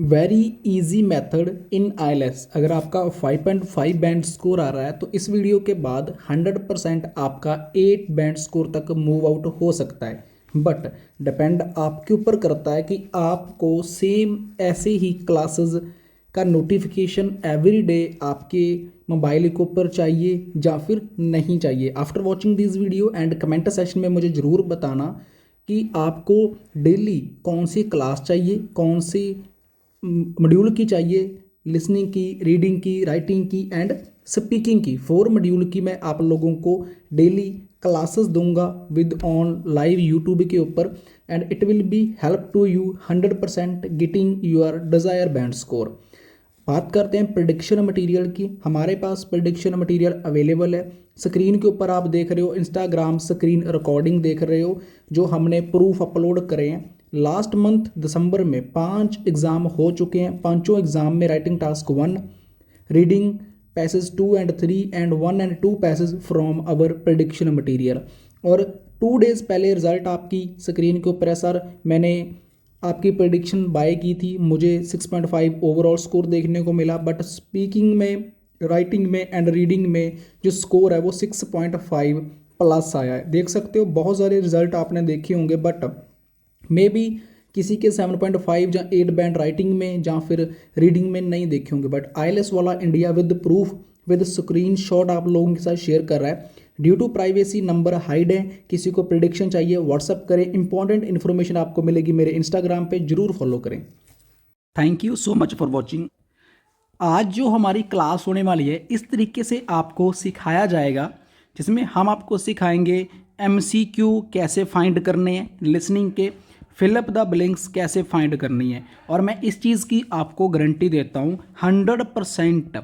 Very easy method in ILS. अगर आपका 5.5 band score आ रहा है तो इस वीडियो के बाद 100% आपका 8 बैंड स्कोर तक मूव आउट हो सकता है। बट डिपेंड आपके ऊपर करता है कि आपको सेम ऐसे ही क्लासेस का नोटिफिकेशन एवरी डे आपके मोबाइल के ऊपर चाहिए या फिर नहीं चाहिए। After watching this video and comment section में मुझे ज़रूर बताना कि आपको डेली कौन सी क्लास चाहिए, कौन सी मॉड्यूल की चाहिए, लिसनिंग की, रीडिंग की, राइटिंग की एंड स्पीकिंग की। 4 मॉड्यूल की मैं आप लोगों को डेली क्लासेस दूंगा विद ऑन लाइव यूट्यूब के ऊपर and it will be help to you 100% getting your desire band score. बात करते हैं प्रिडिक्शन मटेरियल की। हमारे पास प्रिडिक्शन मटेरियल अवेलेबल है। स्क्रीन के ऊपर आप देख रहे हो इंस्टाग्राम स्क्रीन रिकॉर्डिंग देख रहे हो जो हमने प्रूफ अपलोड करे हैं। लास्ट मंथ दिसंबर में 5 एग्ज़ाम हो चुके हैं। पांचों एग्ज़ाम में writing task 1, reading passage 2 and 3 and 1 and 2 passage from our prediction material. और 2 डेज़ पहले रिजल्ट आपकी स्क्रीन के ऊपर है। सर मैंने आपकी प्रेडिक्शन बाय की थी, मुझे 6.5 ओवरऑल स्कोर देखने को मिला, बट स्पीकिंग में, राइटिंग में एंड रीडिंग में जो स्कोर है वो 6.5 प्लस आया है। देख सकते हो बहुत सारे रिजल्ट आपने देखे होंगे, बट मे बी किसी के 7.5 या 8 बैंड राइटिंग में या फिर रीडिंग में नहीं देखे होंगे। बट आईएलएस वाला India with proof with screen shot आप लोगों के साथ शेयर कर रहा है। Due to privacy number hide है, किसी को प्रिडिक्शन चाहिए व्हाट्सअप करें। इंपॉर्टेंट इन्फॉर्मेशन आपको मिलेगी मेरे इंस्टाग्राम पे, जरूर फॉलो करें। Thank you so much for watching. आज जो हमारी क्लास होने वाली है इस तरीके से आपको सिखाया जाएगा, जिसमें हम आपको सिखाएंगे एमसीक्यू कैसे फाइंड करने हैं, लिसनिंग के फिलअप द ब्लैंक्स कैसे फाइंड करनी है। और मैं इस चीज़ की आपको गारंटी देता हूँ 100%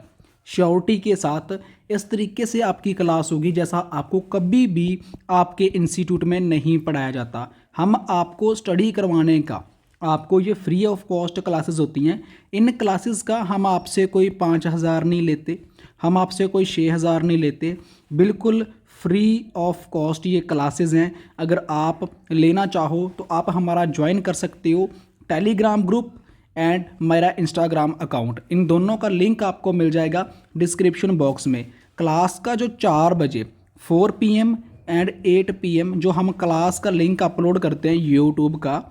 श्योरिटी के साथ इस तरीके से आपकी क्लास होगी जैसा आपको कभी भी आपके इंस्टीट्यूट में नहीं पढ़ाया जाता। हम आपको स्टडी करवाने का, आपको ये फ्री ऑफ कॉस्ट क्लासेस होती हैं। इन क्लासेस का हम आपसे कोई 5,000 नहीं लेते, हम आपसे कोई 6,000 नहीं लेते, बिल्कुल फ्री ऑफ कॉस्ट ये क्लासेस हैं। अगर आप लेना चाहो तो आप हमारा ज्वाइन कर सकते हो टेलीग्राम ग्रुप एंड मेरा इंस्टाग्राम अकाउंट। इन दोनों का लिंक आपको मिल जाएगा डिस्क्रिप्शन बॉक्स में। क्लास का जो 4 बजे 4 PM एंड 8 PM जो हम क्लास का लिंक अपलोड करते हैं यूट्यूब का,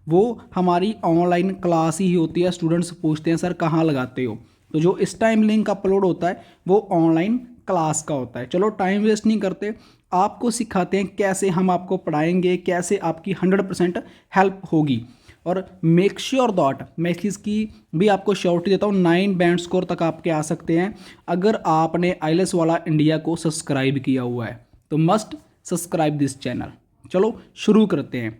वो हमारी ऑनलाइन क्लास ही होती है। स्टूडेंट्स पूछते हैं सर कहाँ लगाते हो, तो जो इस टाइम लिंक अपलोड होता है वो ऑनलाइन क्लास का होता है। चलो टाइम वेस्ट नहीं करते, आपको सिखाते हैं कैसे हम आपको पढ़ाएंगे, कैसे आपकी 100% हेल्प होगी। और मेक श्योर दैट मैं इस चीज़ की भी आपको श्योरिटी देता हूँ 9 बैंड स्कोर तक आपके आ सकते हैं अगर आपने आईएलएस वाला इंडिया को सब्सक्राइब किया हुआ है। तो मस्ट सब्सक्राइब दिस चैनल। चलो शुरू करते हैं।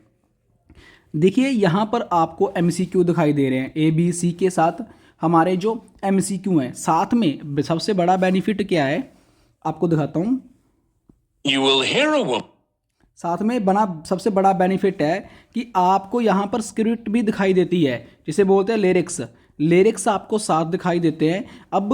देखिए यहाँ पर आपको एमसीक्यू दिखाई दे रहे हैं ABC के साथ हमारे जो एमसीक्यू हैं। साथ में सबसे बड़ा बेनिफिट क्या है आपको दिखाता हूँ। You will hear a woman. साथ में सबसे बड़ा बेनिफिट है कि आपको यहाँ पर स्क्रिप्ट भी दिखाई देती है, जिसे बोलते हैं लिरिक्स आपको साथ दिखाई देते हैं। अब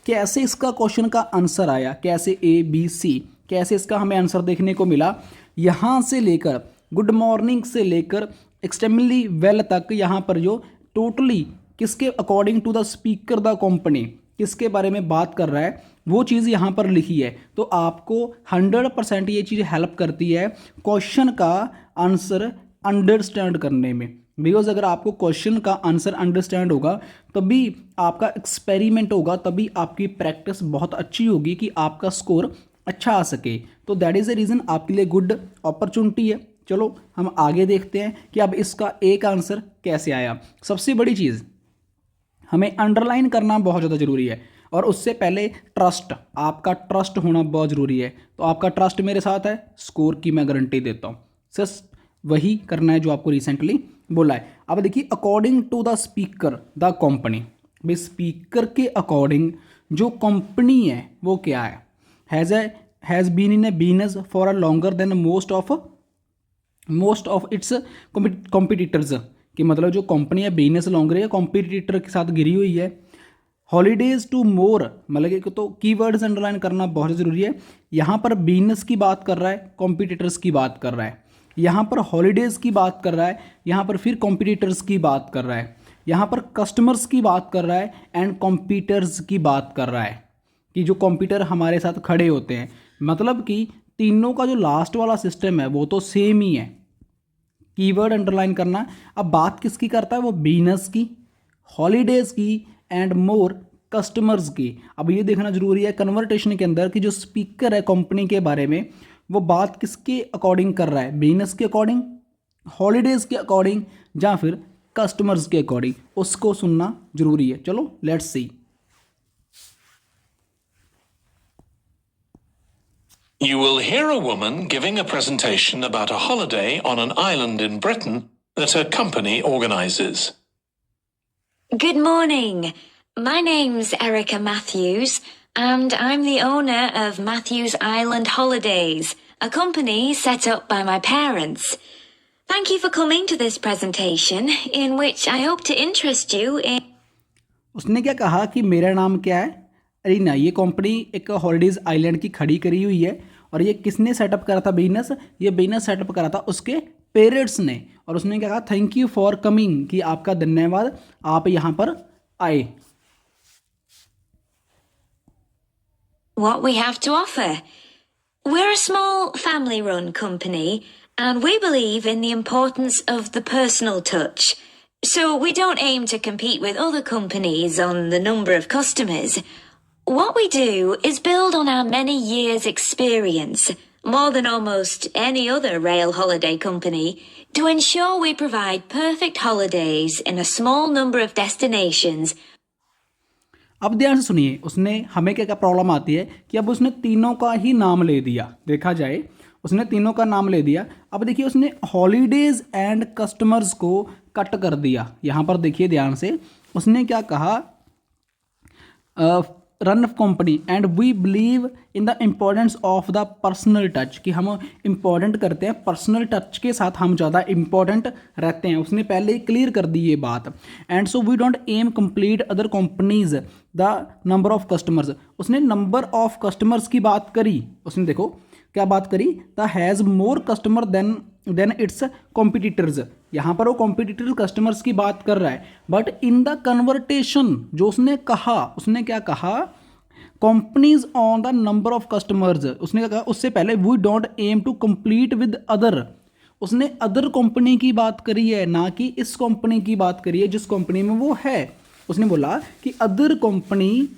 कैसे इसका क्वेश्चन का आंसर आया, कैसे ABC, कैसे इसका हमें आंसर देखने को मिला, यहाँ से लेकर गुड मॉर्निंग से लेकर एक्सट्रीमली वेल तक, यहाँ पर जो टोटली किसके according to the speaker the company किसके बारे में बात कर रहा है वो चीज़ यहाँ पर लिखी है। तो आपको 100% ये चीज़ हेल्प करती है क्वेश्चन का आंसर अंडरस्टैंड करने में। बिकॉज अगर आपको क्वेश्चन का आंसर अंडरस्टैंड होगा तभी आपका एक्सपेरिमेंट होगा, तभी आपकी प्रैक्टिस बहुत अच्छी होगी कि आपका स्कोर अच्छा आ सके। तो दैट इज़ द रीज़न आपके लिए गुड अपॉर्चुनिटी है। चलो हम आगे देखते हैं कि अब इसका एक आंसर कैसे आया। सबसे बड़ी चीज़ हमें अंडरलाइन करना बहुत ज़्यादा ज़रूरी है, और उससे पहले ट्रस्ट, आपका ट्रस्ट होना बहुत ज़रूरी है। तो आपका ट्रस्ट मेरे साथ है, स्कोर की मैं गारंटी देता हूँ। सिर्फ वही करना है जो आपको रिसेंटली बोला है। अब देखिए according to the speaker the company, भाई स्पीकर के अकॉर्डिंग जो कंपनी है वो क्या है, has been in a business for a longer than most of its competitors, कि मतलब जो कंपनी है बिजनेस लॉन्गर है कॉम्पिटिटर के साथ गिरी हुई है। हॉलीडेज टू मोर, मतलब कि तो कीवर्ड्स अंडरलाइन करना बहुत ज़रूरी है। यहाँ पर बिजनेस की बात कर रहा है, कॉम्पिटिटर्स की बात कर रहा है, यहाँ पर हॉलीडेज़ की बात कर रहा है, यहाँ पर फिर कॉम्पिटिटर्स की बात कर रहा है। यहाँ पर कस्टमर्स की बात कर रहा है एंड कॉम्पिटिटर्स की बात कर रहा है कि जो कॉम्पिटिटर हमारे साथ खड़े होते हैं, मतलब कि तीनों का जो लास्ट वाला सिस्टम है वो तो सेम ही है। कीवर्ड अंडरलाइन करना। अब बात किसकी करता है वो, बिजनेस की, हॉलीडेज़ की एंड मोर कस्टमर्स की। अब ये देखना जरूरी है कन्वर्टेशन के अंदर कि जो स्पीकर है कंपनी के बारे में वो बात किसके अकॉर्डिंग कर रहा है, बिजनेस के अकॉर्डिंग, हॉलीडेज़ के अकॉर्डिंग या फिर कस्टमर्स के अकॉर्डिंग, उसको सुनना जरूरी है। चलो let's see. You will hear a woman giving a presentation about a holiday on an island in Britain that her company organises. Good morning. My name's Erica Matthews, and I'm the owner of Matthews Island Holidays, a company set up by my parents. Thank you for coming to this presentation, in which I hope to interest you in... उसने क्या कहा कि मेरा नाम क्या है, arena. ये company एक हॉलीडेज आइलैंड की खड़ी करी हुई है और ये किसने सेटअप करा था, बिजनेस। ये बिजनेस सेटअप करा था उसके पेरेंट्स ने। और उसने क्या कहा, थैंक यू फॉर कमिंग, कि आपका धन्यवाद, आप यहाँ पर आए। What we have to offer. We're a small family-run company, and we believe in the importance of the personal touch. So we don't aim to compete with other companies on the number of customers. What we do is build on our many years' experience, more than almost any other rail holiday company, to ensure we provide perfect holidays in a small number of destinations. अब ध्यान से सुनिए, उसने हमें क्या क्या problem आती है कि अब उसने तीनों का ही नाम ले दिया। देखा जाए उसने तीनों का नाम ले दिया। अब देखिए उसने हॉलीडेज एंड कस्टमर्स को कट कर दिया। यहाँ पर देखिए ध्यान से, उसने क्या कहा, run company and we believe in the importance of the personal touch, कि हम इम्पोर्टेंट करते हैं, पर्सनल टच के साथ हम ज़्यादा इम्पोर्टेंट रहते हैं। उसने पहले ही क्लियर कर दी ये बात। And so we don't aim complete other companies the number of customers. उसने नंबर ऑफ कस्टमर्स की बात करी। उसने देखो क्या बात करी, the has more customer than its competitors. यहाँ पर वो कॉम्पिटिटर कस्टमर्स की बात कर रहा है, बट इन द कन्वर्टेशन जो उसने कहा, उसने क्या कहा, companies on the number of customers. उसने क्या कहा उससे पहले, we don't aim to complete with other. उसने अदर कंपनी की बात करी है, ना कि इस कंपनी की बात करी है जिस कंपनी में वो है। उसने बोला कि other company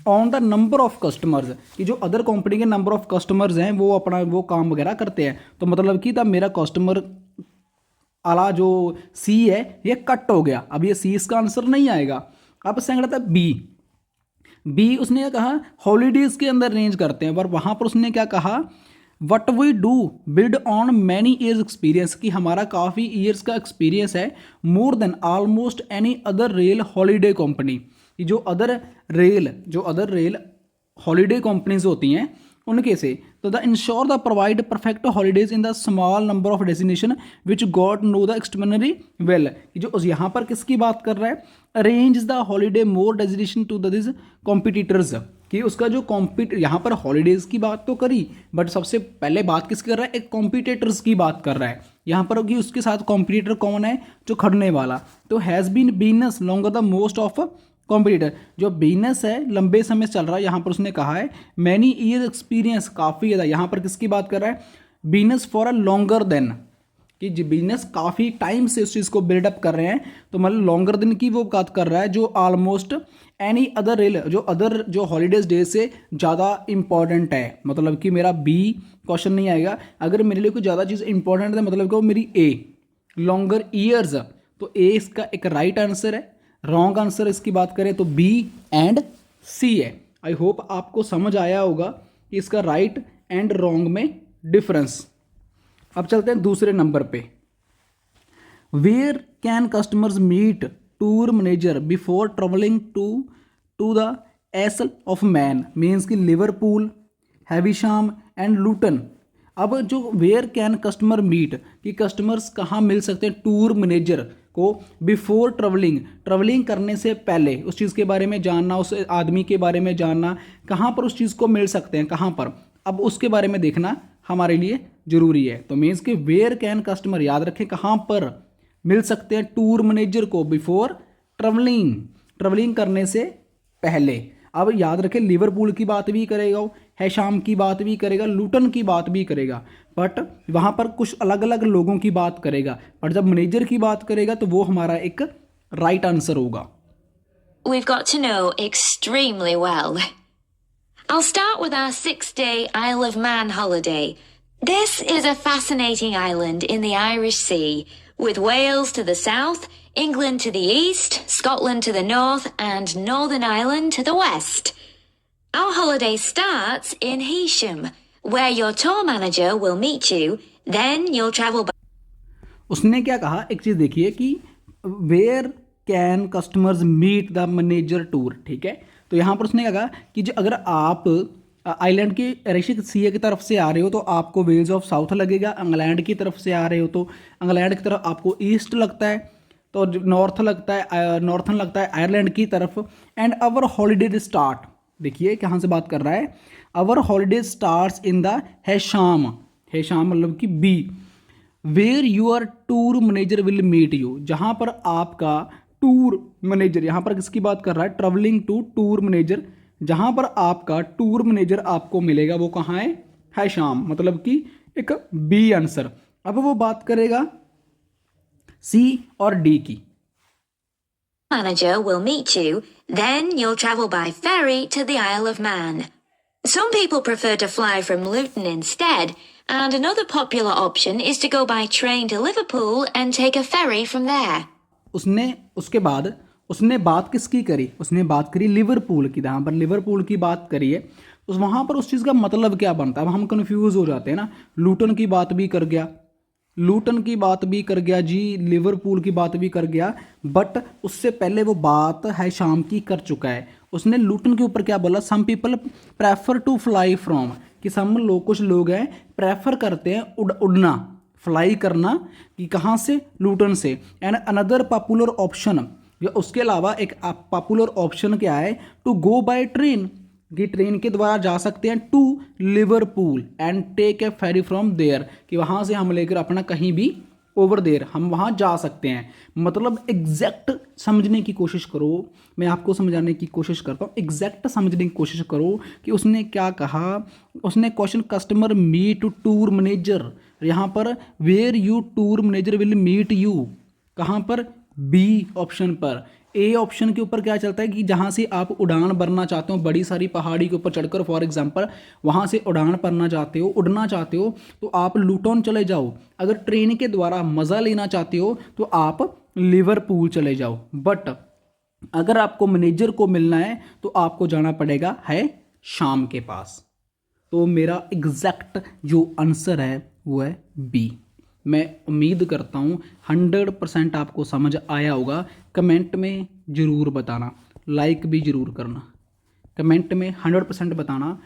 on the number of customers, कि जो अदर कंपनी के नंबर ऑफ कस्टमर्स हैं वो अपना वो काम वगैरह करते हैं। तो मतलब कि तब मेरा कस्टमर आला जो सी है ये कट हो गया। अब ये सी इसका आंसर नहीं आएगा। अब सेकंड था बी उसने क्या कहा, हॉलीडेज़ के अंदर अरेंज करते हैं। पर वहाँ पर उसने क्या कहा, what we do build on many years experience, कि हमारा काफ़ी ईयर्स का एक्सपीरियंस है, more than almost any other rail holiday company. जो अदर रेल हॉलीडे कंपनीज होती हैं उनके से। तो the ensure the provide perfect holidays in the small number of destination which got no the extraordinary well. जो यहाँ पर किसकी बात कर रहा है, arrange the holiday more destination to the this competitors, कि उसका जो यहाँ पर हॉलीडेज की बात तो करी, बट सबसे पहले बात किसकी कर रहा है, एक कॉम्पिटिटर्स की बात कर रहा है यहाँ पर, कि उसके साथ कॉम्पिटिटर कौन है, जो खड़ने वाला। तो has been business longer the most of competitor, जो बिजनेस है लंबे समय से चल रहा है। यहाँ पर उसने कहा है मैनी ईयर एक्सपीरियंस, काफ़ी ज़्यादा। यहाँ पर किसकी बात कर रहा है, business for a longer then, कि जो बिजनेस काफ़ी टाइम से उस चीज़ को बिल्डअप कर रहे हैं। तो मतलब लॉन्गर दिन की वो बात कर रहा है, जो ऑलमोस्ट एनी अदर रेल, जो हॉलीडेज डे से ज़्यादा इंपॉर्टेंट है। मतलब कि मेरा बी क्वेश्चन नहीं आएगा। अगर मेरे लिए कोई ज़्यादा चीज़ इंपॉर्टेंट है मतलब कि वो मेरी ए, लॉन्गर ईयर्स। तो ए इसका एक राइट आंसर है। रॉन्ग आंसर इसकी बात करें तो बी एंड सी है। आई होप आपको समझ आया होगा कि इसका राइट एंड रॉन्ग में डिफरेंस। अब चलते हैं दूसरे नंबर पे। Where can customers meet tour manager before travelling to the Isle of Man, means कि लिवरपूल, हैविशाम एंड लूटन। अब जो वेयर कैन कस्टमर मीट, कि कस्टमर्स कहाँ मिल सकते हैं टूर मैनेजर को बिफोर ट्रेवलिंग करने से पहले, उस चीज़ के बारे में जानना, उस आदमी के बारे में जानना, कहाँ पर उस चीज़ को मिल सकते हैं, कहाँ पर, अब उसके बारे में देखना हमारे लिए ज़रूरी है। तो मीन्स कि वेयर कैन कस्टमर, याद रखें कहाँ पर मिल सकते हैं टूर मैनेजर को बिफोर ट्रेवलिंग करने से पहले। अब याद रखें, लिवरपूल की बात भी करेगा वो, हैशाम की बात भी करेगा, लूटन की बात भी करेगा, बट वहाँ पर कुछ अलग अलग लोगों की बात करेगा, पर जब मैनेजर की बात करेगा तो वो हमारा एक राइट आंसर होगा। We've got to know extremely well. I'll start with our 6-day Isle of Man holiday. This is a fascinating island in the Irish Sea, with Wales to the south, England to the east, Scotland to the north, and Northern Ireland to the west. Our holiday starts in Heysham, where your tour manager will meet you. Then you'll travel by उसने क्या कहा, एक चीज़ देखिए कि where can customers meet the manager tour, ठीक है। तो यहाँ पर उसने क्या कहा कि जो अगर आप आइलैंड के रेशिक सी की तरफ से आ रहे हो तो आपको वेल्स ऑफ साउथ लगेगा, इंग्लैंड की तरफ से आ रहे हो तो इंग्लैंड की तरफ आपको ईस्ट लगता है, तो नॉर्थन लगता है आयरलैंड की तरफ। एंड अवर हॉलीडे स्टार्ट, देखिए कहाँ से बात कर रहा है, our holiday starts in the Heysham मतलब कि B, where your tour manager will meet you, जहाँ पर आपका टूर मैनेजर, यहाँ पर किसकी बात कर रहा है, ट्रेवलिंग टू टूर मैनेजर, जहाँ पर आपका टूर मैनेजर आपको मिलेगा वो कहाँ है, हैशाम, मतलब कि एक बी आंसर। अब वो बात करेगा सी और डी की। manager will meet you. Then you'll travel by ferry to the Isle of Man. Some people prefer to fly from Luton instead, and another popular option is to go by train to Liverpool and take a ferry from there. उसके बाद उसने बात किसकी करी, उसने बात करी Liverpool की। जहाँ पर लिवरपूल की बात करी है तो वहाँ पर उस चीज़ का मतलब क्या बनता है, अब हम कंफ्यूज हो जाते हैं ना। लूटन की बात भी कर गया जी, लिवरपूल की बात भी कर गया, बट उससे पहले वो बात है शाम की कर चुका है। उसने लूटन के ऊपर क्या बोला, some people prefer to fly from, कि कुछ लोग हैं प्रेफर करते हैं उड़ना, फ्लाई करना, कि कहाँ से, लूटन से। एंड अनदर पॉपुलर ऑप्शन, उसके अलावा एक पॉपुलर ऑप्शन क्या है, टू गो बाय ट्रेन, कि ट्रेन के द्वारा जा सकते हैं to Liverpool and take a ferry from there, कि वहाँ से हम लेकर अपना कहीं भी ओवर देयर हम वहाँ जा सकते हैं। मतलब एग्जैक्ट समझने की कोशिश करो, मैं आपको समझाने की कोशिश करता हूँ, एग्जैक्ट समझने की कोशिश करो कि उसने क्या कहा। उसने question customer meet to tour manager, यहाँ पर where you tour manager will meet you, कहाँ पर, बी ऑप्शन पर। ए ऑप्शन के ऊपर क्या चलता है कि जहाँ से आप उड़ान भरना चाहते हो, बड़ी सारी पहाड़ी के ऊपर चढ़कर, फॉर एग्जांपल वहाँ से उड़ान भरना चाहते हो, उड़ना चाहते हो, तो आप लूटन चले जाओ। अगर ट्रेन के द्वारा मज़ा लेना चाहते हो तो आप लिवरपूल चले जाओ। बट अगर आपको मैनेजर को मिलना है तो आपको जाना पड़ेगा है शाम के पास। तो मेरा एग्जैक्ट जो आंसर है वो है बी। मैं उम्मीद करता हूँ 100% आपको समझ आया होगा। कमेंट में ज़रूर बताना, लाइक भी ज़रूर करना, कमेंट में 100% बताना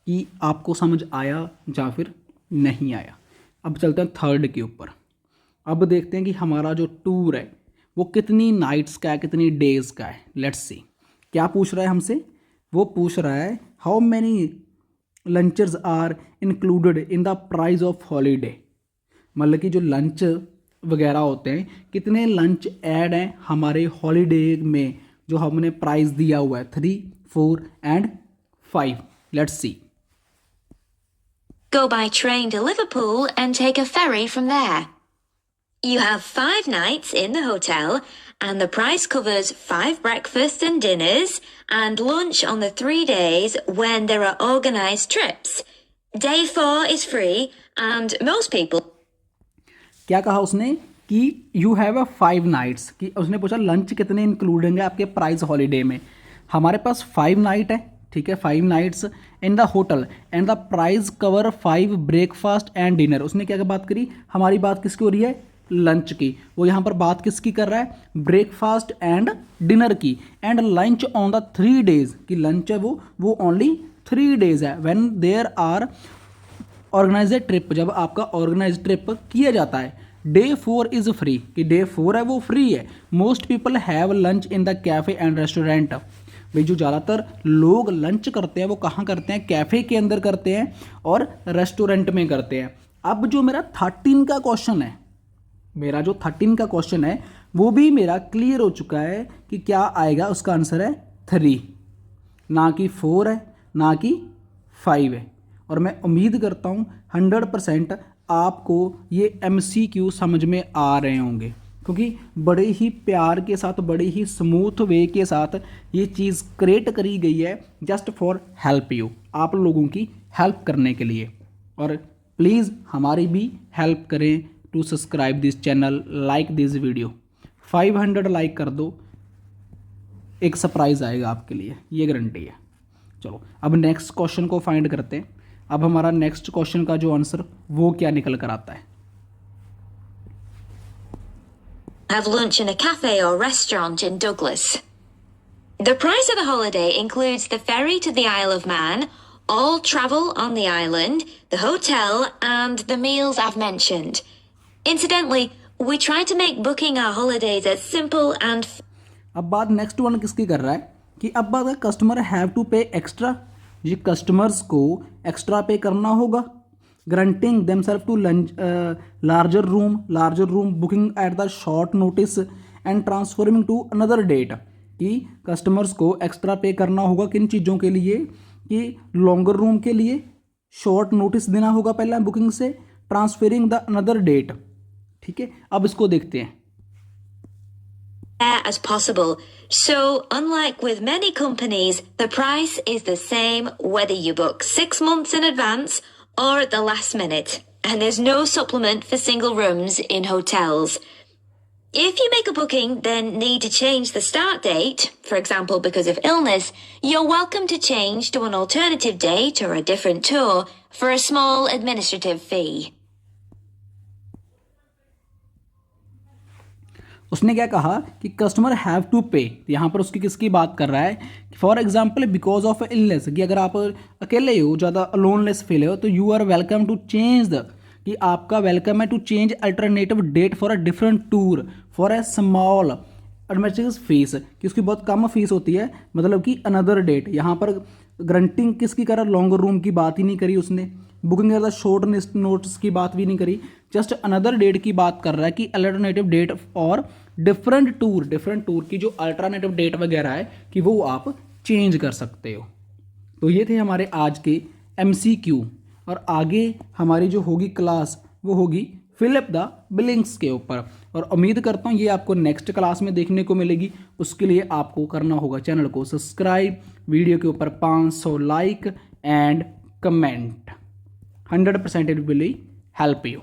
कि आपको समझ आया या फिर नहीं आया। अब चलते हैं थर्ड के ऊपर। अब देखते हैं कि हमारा जो टूर है वो कितनी नाइट्स का है, कितनी डेज़ का है। लेट्स सी क्या पूछ रहा है हमसे। वो पूछ रहा है how many lunches are included in the price of holiday, मतलब कि जो लंच वगैरह होते हैं, कितने लंच ऐड हैं हमारे हॉलीडे में जो हमने प्राइस दिया हुआ है, 3, 4 and 5। Let's see. Go by train to Liverpool and take a ferry from there. You have 5 nights in the hotel, and the price covers 5 breakfasts and dinners and lunch on the 3 days when there are organized trips. Day 4 is free, and most people. क्या कहा उसने कि you have a 5 nights, कि उसने पूछा lunch कितने include होंगे आपके प्राइस हॉलीडे में। हमारे पास 5 नाइट है, ठीक है, 5 nights in the hotel and the price cover 5 breakfast and dinner. उसने क्या बात करी, हमारी बात किसकी हो रही है, लंच की। वो यहाँ पर बात किसकी कर रहा है, ब्रेकफास्ट एंड डिनर की। And lunch on the 3 days, कि लंच है वो ओनली 3 डेज है। When there are organised trip, जब आपका ऑर्गेनाइज ट्रिप किया जाता है। डे 4 इज़ फ्री, कि डे 4 है वो फ्री है। Most people have lunch in the cafe and restaurant, भाई जो ज़्यादातर लोग लंच करते हैं वो कहाँ करते हैं, कैफ़े के अंदर करते हैं और रेस्टोरेंट में करते हैं। अब जो मेरा 13 का क्वेश्चन है, मेरा जो 13 का क्वेश्चन है वो भी मेरा क्लियर हो चुका है कि क्या आएगा, उसका आंसर है 3, ना कि 4 है, ना कि 5 है। और मैं उम्मीद करता हूँ 100% आपको ये MCQ समझ में आ रहे होंगे, क्योंकि बड़े ही प्यार के साथ, बड़े ही स्मूथ वे के साथ ये चीज़ क्रिएट करी गई है जस्ट फॉर हेल्प यू, आप लोगों की हेल्प करने के लिए। और प्लीज़ हमारी भी हेल्प करें to subscribe this channel, like this video. 500 like कर दो, एक सरप्राइज़ आएगा आपके लिए, ये गारंटी है। चलो अब नेक्स्ट क्वेश्चन को फाइंड करते हैं। अब हमारा नेक्स्ट क्वेश्चन का जो आंसर वो क्या निकल कर आता है। Have lunch in a cafe or restaurant in Douglas. The price of the holiday includes the ferry to the Isle of Man, all travel on the island, the hotel, and the meals I've mentioned. Incidentally, we try to make booking our holidays as simple and अब बात next one किसकी कर रहा है कि अब बात है customer have to pay extra, ये कस्टमर्स को एक्स्ट्रा पे करना होगा। Granting themselves to larger room booking at the short notice and transforming to another date, कि कस्टमर्स को एक्स्ट्रा पे करना होगा किन चीज़ों के लिए, कि लॉन्गर रूम के लिए शॉर्ट नोटिस देना होगा पहले बुकिंग से, ट्रांसफेरिंग द अनदर डेट। ठीक है, अब इसको देखते हैं। as possible. So, unlike with many companies, the price is the same whether you book 6 months in advance or at the last minute, and there's no supplement for single rooms in hotels. If you make a booking then need to change the start date, for example because of illness, you're welcome to change to an alternative date or a different tour for a small administrative fee. उसने क्या कहा कि customer have to पे, यहाँ पर उसकी किसकी बात कर रहा है, for example because of illness, कि अगर आप अकेले हो, ज़्यादा अलोनलेस फील हो, तो you are welcome to change the, कि आपका वेलकम है to change alternative date for a different tour for a small administrative fees, कि उसकी बहुत कम फीस होती है, मतलब कि अनदर डेट। यहाँ पर ग्रंटिंग किसकी कर रहा है, लॉन्गर रूम की बात ही नहीं करी उसने, बुकिंग कर शॉर्ट नोटिस की बात भी नहीं करी, जस्ट अनदर डेट की बात कर रहा है कि अल्टरनेटिव डेट और डिफरेंट टूर की जो अल्टरनेटिव डेट वगैरह है कि वो आप चेंज कर सकते हो। तो ये थे हमारे आज के MCQ, और आगे हमारी जो होगी क्लास वो होगी फिल अप द बिलिंग्स के ऊपर, और उम्मीद करता हूँ ये आपको नेक्स्ट क्लास में देखने को मिलेगी। उसके लिए आपको करना होगा चैनल को सब्सक्राइब, वीडियो के ऊपर 500 like and comment. 100% it will help you.